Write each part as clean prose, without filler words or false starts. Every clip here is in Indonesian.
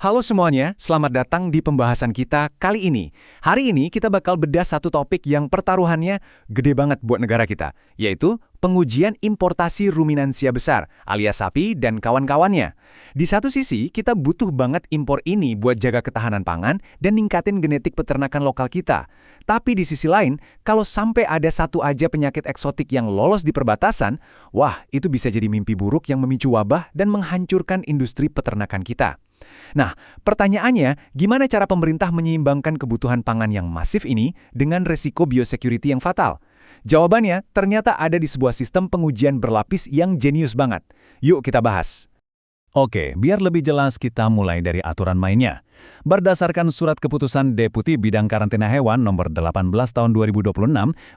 Halo semuanya, selamat datang di pembahasan kita kali ini. Hari ini kita bakal bedah satu topik yang pertaruhannya gede banget buat negara kita, yaitu pengujian importasi ruminansia besar, alias sapi dan kawan-kawannya. Di satu sisi, kita butuh banget impor ini buat jaga ketahanan pangan dan ningkatin genetik peternakan lokal kita. Tapi di sisi lain, kalau sampai ada satu aja penyakit eksotik yang lolos di perbatasan, wah, itu bisa jadi mimpi buruk yang memicu wabah dan menghancurkan industri peternakan kita. Nah, pertanyaannya, gimana cara pemerintah menyeimbangkan kebutuhan pangan yang masif ini dengan resiko biosecurity yang fatal? Jawabannya ternyata ada di sebuah sistem pengujian berlapis yang jenius banget. Yuk kita bahas. Oke, biar lebih jelas kita mulai dari aturan mainnya. Berdasarkan surat keputusan Deputi Bidang Karantina Hewan nomor 18 tahun 2026,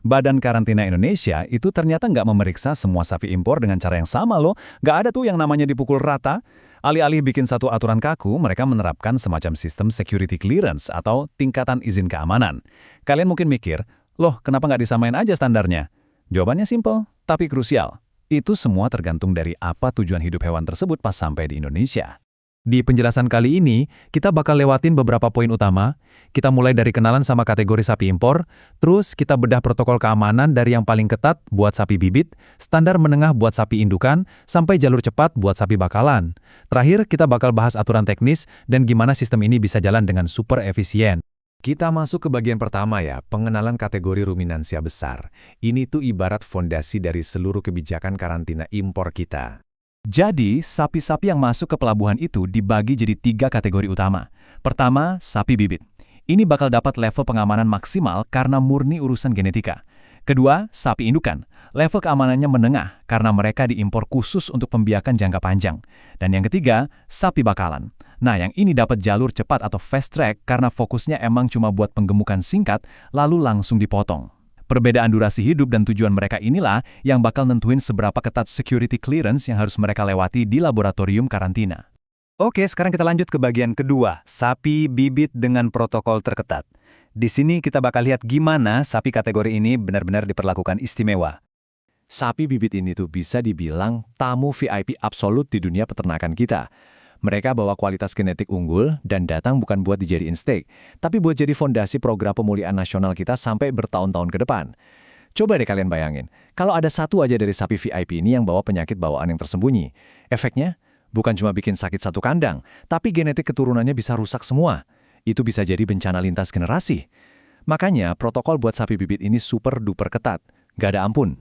Badan Karantina Indonesia itu ternyata nggak memeriksa semua sapi impor dengan cara yang sama loh. Nggak ada tuh yang namanya dipukul rata. Alih-alih bikin satu aturan kaku, mereka menerapkan semacam sistem security clearance atau tingkatan izin keamanan. Kalian mungkin mikir, loh kenapa nggak disamain aja standarnya? Jawabannya simpel, tapi krusial. Itu semua tergantung dari apa tujuan hidup hewan tersebut pas sampai di Indonesia. Di penjelasan kali ini, kita bakal lewatin beberapa poin utama. Kita mulai dari kenalan sama kategori sapi impor, terus kita bedah protokol keamanan dari yang paling ketat buat sapi bibit, standar menengah buat sapi indukan, sampai jalur cepat buat sapi bakalan. Terakhir, kita bakal bahas aturan teknis dan gimana sistem ini bisa jalan dengan super efisien. Kita masuk ke bagian pertama ya, pengenalan kategori ruminansia besar. Ini tuh ibarat fondasi dari seluruh kebijakan karantina impor kita. Jadi, sapi-sapi yang masuk ke pelabuhan itu dibagi jadi 3 kategori utama. Pertama, sapi bibit. Ini bakal dapat level pengamanan maksimal karena murni urusan genetika. Kedua, sapi indukan. Level keamanannya menengah karena mereka diimpor khusus untuk pembiakan jangka panjang. Dan yang ketiga, sapi bakalan. Nah, yang ini dapat jalur cepat atau fast track karena fokusnya emang cuma buat penggemukan singkat, lalu langsung dipotong. Perbedaan durasi hidup dan tujuan mereka inilah yang bakal nentuin seberapa ketat security clearance yang harus mereka lewati di laboratorium karantina. Oke, sekarang kita lanjut ke bagian kedua, sapi bibit dengan protokol terketat. Di sini kita bakal lihat gimana sapi kategori ini benar-benar diperlakukan istimewa. Sapi bibit ini tuh bisa dibilang tamu VIP absolut di dunia peternakan kita. Mereka bawa kualitas genetik unggul dan datang bukan buat dijadiin steak, tapi buat jadi fondasi program pemulihan nasional kita sampai bertahun-tahun ke depan. Coba deh kalian bayangin, kalau ada satu aja dari sapi VIP ini yang bawa penyakit bawaan yang tersembunyi. Efeknya, bukan cuma bikin sakit satu kandang, tapi genetik keturunannya bisa rusak semua. Itu bisa jadi bencana lintas generasi. Makanya, protokol buat sapi bibit ini super duper ketat. Gak ada ampun.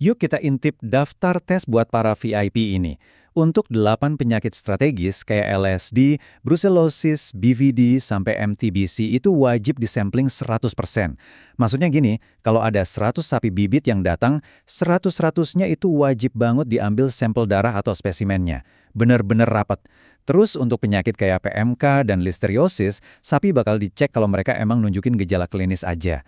Yuk kita intip daftar tes buat para VIP ini. Untuk 8 penyakit strategis kayak LSD, brucellosis, BVD, sampai MTBC itu wajib disampling 100%. Maksudnya gini, kalau ada 100 sapi bibit yang datang, 100-100-nya itu wajib banget diambil sampel darah atau spesimennya. Bener-bener rapat. Terus untuk penyakit kayak PMK dan listeriosis, sapi bakal dicek kalau mereka emang nunjukin gejala klinis aja.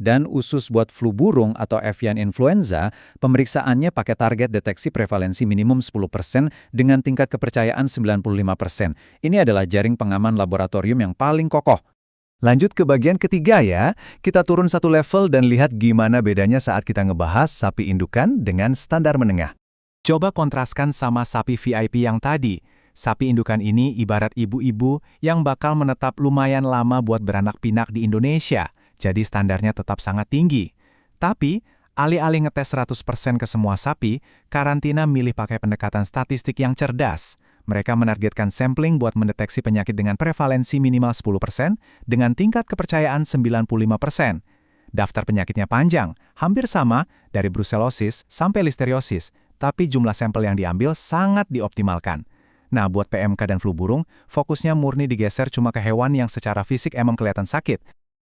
Dan usus buat flu burung atau avian influenza, pemeriksaannya pakai target deteksi prevalensi minimum 10% dengan tingkat kepercayaan 95%. Ini adalah jaring pengaman laboratorium yang paling kokoh. Lanjut ke bagian ketiga ya, kita turun satu level dan lihat gimana bedanya saat kita ngebahas sapi indukan dengan standar menengah. Coba kontraskan sama sapi VIP yang tadi. Sapi indukan ini ibarat ibu-ibu yang bakal menetap lumayan lama buat beranak pinak di Indonesia. Jadi standarnya tetap sangat tinggi. Tapi, alih-alih ngetes 100% ke semua sapi, karantina milih pakai pendekatan statistik yang cerdas. Mereka menargetkan sampling buat mendeteksi penyakit dengan prevalensi minimal 10% dengan tingkat kepercayaan 95%. Daftar penyakitnya panjang, hampir sama dari brucellosis sampai listeriosis, tapi jumlah sampel yang diambil sangat dioptimalkan. Nah, buat PMK dan flu burung, fokusnya murni digeser cuma ke hewan yang secara fisik emang kelihatan sakit.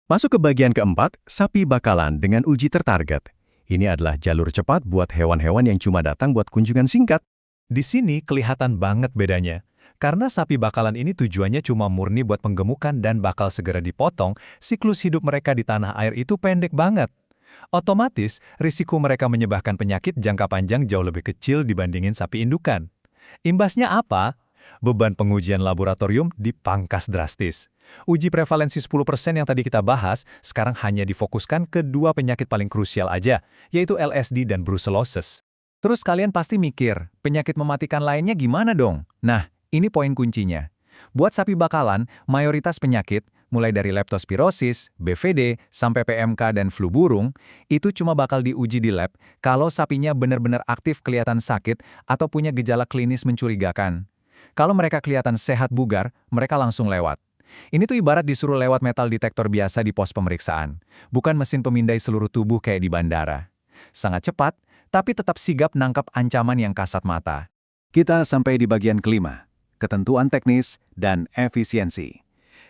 Masuk ke bagian keempat, sapi bakalan dengan uji tertarget. Ini adalah jalur cepat buat hewan-hewan yang cuma datang buat kunjungan singkat. Di sini kelihatan banget bedanya. Karena sapi bakalan ini tujuannya cuma murni buat penggemukan dan bakal segera dipotong, siklus hidup mereka di tanah air itu pendek banget. Otomatis, risiko mereka menyebabkan penyakit jangka panjang jauh lebih kecil dibandingin sapi indukan. Imbasnya apa? Beban pengujian laboratorium dipangkas drastis. Uji prevalensi 10% yang tadi kita bahas, sekarang hanya difokuskan ke 2 penyakit paling krusial aja, yaitu LSD dan brucellosis. Terus kalian pasti mikir, penyakit mematikan lainnya gimana dong? Nah, ini poin kuncinya. Buat sapi bakalan, mayoritas penyakit, mulai dari leptospirosis, BVD, sampai PMK dan flu burung, itu cuma bakal diuji di lab kalau sapinya benar-benar aktif kelihatan sakit atau punya gejala klinis mencurigakan. Kalau mereka kelihatan sehat bugar, mereka langsung lewat. Ini tuh ibarat disuruh lewat metal detektor biasa di pos pemeriksaan, bukan mesin pemindai seluruh tubuh kayak di bandara. Sangat cepat, tapi tetap sigap nangkap ancaman yang kasat mata. Kita sampai di bagian kelima, ketentuan teknis dan efisiensi.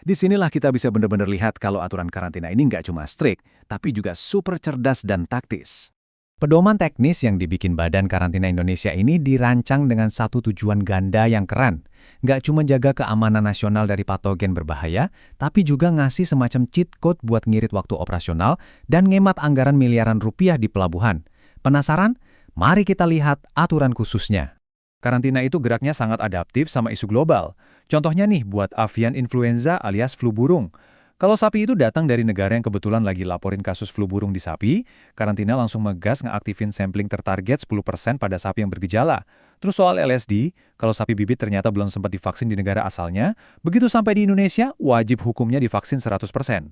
Disinilah kita bisa benar-benar lihat kalau aturan karantina ini nggak cuma strict, tapi juga super cerdas dan taktis. Pedoman teknis yang dibikin Badan Karantina Indonesia ini dirancang dengan satu tujuan ganda yang keren. Nggak cuma jaga keamanan nasional dari patogen berbahaya, tapi juga ngasih semacam cheat code buat ngirit waktu operasional dan ngemat anggaran miliaran rupiah di pelabuhan. Penasaran? Mari kita lihat aturan khususnya. Karantina itu geraknya sangat adaptif sama isu global. Contohnya nih buat avian influenza alias flu burung. Kalau sapi itu datang dari negara yang kebetulan lagi laporin kasus flu burung di sapi, karantina langsung ngegas ngeaktifin sampling tertarget 10% pada sapi yang bergejala. Terus soal LSD, kalau sapi bibit ternyata belum sempat divaksin di negara asalnya, begitu sampai di Indonesia, wajib hukumnya divaksin 100%.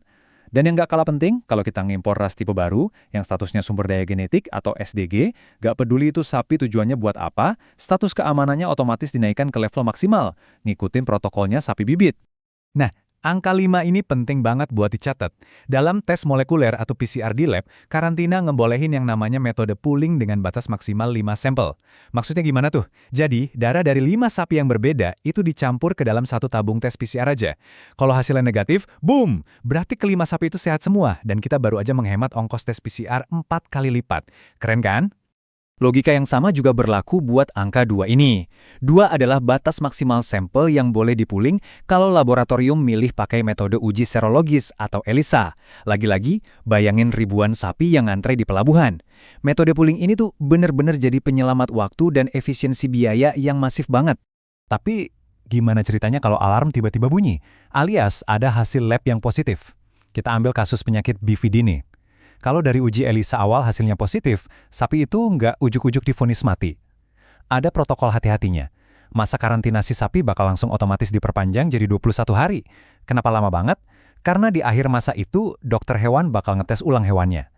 Dan yang nggak kalah penting, kalau kita ngimpor ras tipe baru, yang statusnya sumber daya genetik atau SDG, nggak peduli itu sapi tujuannya buat apa, status keamanannya otomatis dinaikkan ke level maksimal, ngikutin protokolnya sapi bibit. Nah, angka 5 ini penting banget buat dicatat. Dalam tes molekuler atau PCR di lab, karantina ngebolehin yang namanya metode pooling dengan batas maksimal 5 sampel. Maksudnya gimana tuh? Jadi, darah dari 5 sapi yang berbeda itu dicampur ke dalam satu tabung tes PCR aja. Kalau hasilnya negatif, boom! Berarti kelima sapi itu sehat semua dan kita baru aja menghemat ongkos tes PCR 4 kali lipat. Keren kan? Logika yang sama juga berlaku buat angka 2 ini. 2 adalah batas maksimal sampel yang boleh dipooling kalau laboratorium milih pakai metode uji serologis atau ELISA. Lagi-lagi, bayangin ribuan sapi yang ngantre di pelabuhan. Metode pooling ini tuh bener-bener jadi penyelamat waktu dan efisiensi biaya yang masif banget. Tapi, gimana ceritanya kalau alarm tiba-tiba bunyi? Alias ada hasil lab yang positif. Kita ambil kasus penyakit BVD nih. Kalau dari uji ELISA awal hasilnya positif, sapi itu nggak ujuk-ujuk divonis mati. Ada protokol hati-hatinya. Masa karantina si sapi bakal langsung otomatis diperpanjang jadi 21 hari. Kenapa lama banget? Karena di akhir masa itu, dokter hewan bakal ngetes ulang hewannya.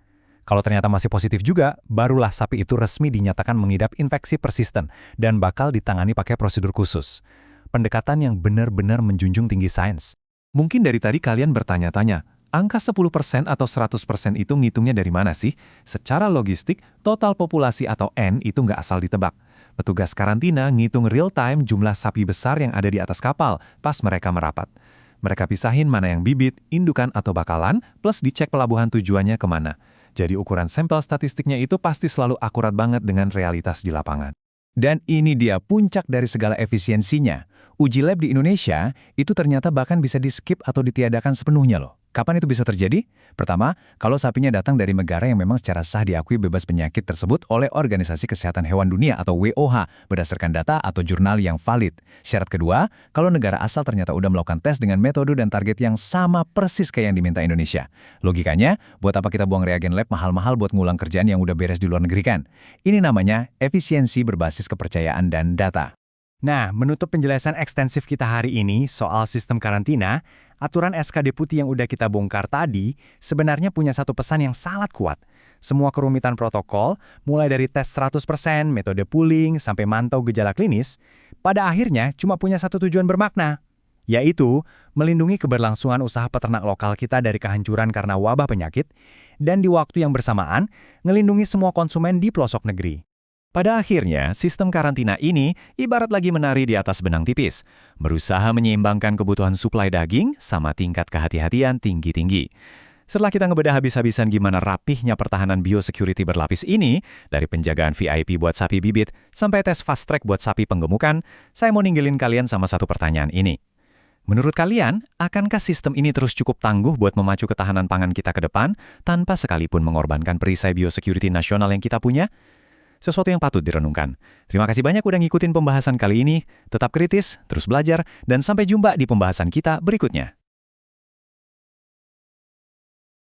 Kalau ternyata masih positif juga, barulah sapi itu resmi dinyatakan mengidap infeksi persisten dan bakal ditangani pakai prosedur khusus. Pendekatan yang benar-benar menjunjung tinggi sains. Mungkin dari tadi kalian bertanya-tanya, angka 10% atau 100% itu ngitungnya dari mana sih? Secara logistik, total populasi atau N itu nggak asal ditebak. Petugas karantina ngitung real-time jumlah sapi besar yang ada di atas kapal pas mereka merapat. Mereka pisahin mana yang bibit, indukan atau bakalan, plus dicek pelabuhan tujuannya kemana. Jadi ukuran sampel statistiknya itu pasti selalu akurat banget dengan realitas di lapangan. Dan ini dia puncak dari segala efisiensinya. Uji lab di Indonesia itu ternyata bahkan bisa di-skip atau ditiadakan sepenuhnya loh. Kapan itu bisa terjadi? Pertama, kalau sapinya datang dari negara yang memang secara sah diakui bebas penyakit tersebut oleh Organisasi Kesehatan Hewan Dunia atau WHO berdasarkan data atau jurnal yang valid. Syarat kedua, kalau negara asal ternyata udah melakukan tes dengan metode dan target yang sama persis kayak yang diminta Indonesia. Logikanya, buat apa kita buang reagen lab mahal-mahal buat ngulang kerjaan yang udah beres di luar negeri kan? Ini namanya efisiensi berbasis kepercayaan dan data. Nah, menutup penjelasan ekstensif kita hari ini soal sistem karantina, aturan SK Deputi yang udah kita bongkar tadi sebenarnya punya satu pesan yang sangat kuat. Semua kerumitan protokol, mulai dari tes 100%, metode pooling, sampai mantau gejala klinis, pada akhirnya cuma punya satu tujuan bermakna, yaitu melindungi keberlangsungan usaha peternak lokal kita dari kehancuran karena wabah penyakit, dan di waktu yang bersamaan, ngelindungi semua konsumen di pelosok negeri. Pada akhirnya, sistem karantina ini ibarat lagi menari di atas benang tipis, berusaha menyeimbangkan kebutuhan suplai daging sama tingkat kehati-hatian tinggi-tinggi. Setelah kita ngebedah habis-habisan gimana rapihnya pertahanan biosecurity berlapis ini, dari penjagaan VIP buat sapi bibit sampai tes fast track buat sapi penggemukan, saya mau ninggalin kalian sama satu pertanyaan ini. Menurut kalian, akankah sistem ini terus cukup tangguh buat memacu ketahanan pangan kita ke depan tanpa sekalipun mengorbankan perisai biosecurity nasional yang kita punya? Sesuatu yang patut direnungkan. Terima kasih banyak udah ngikutin pembahasan kali ini. Tetap kritis, terus belajar, dan sampai jumpa di pembahasan kita berikutnya.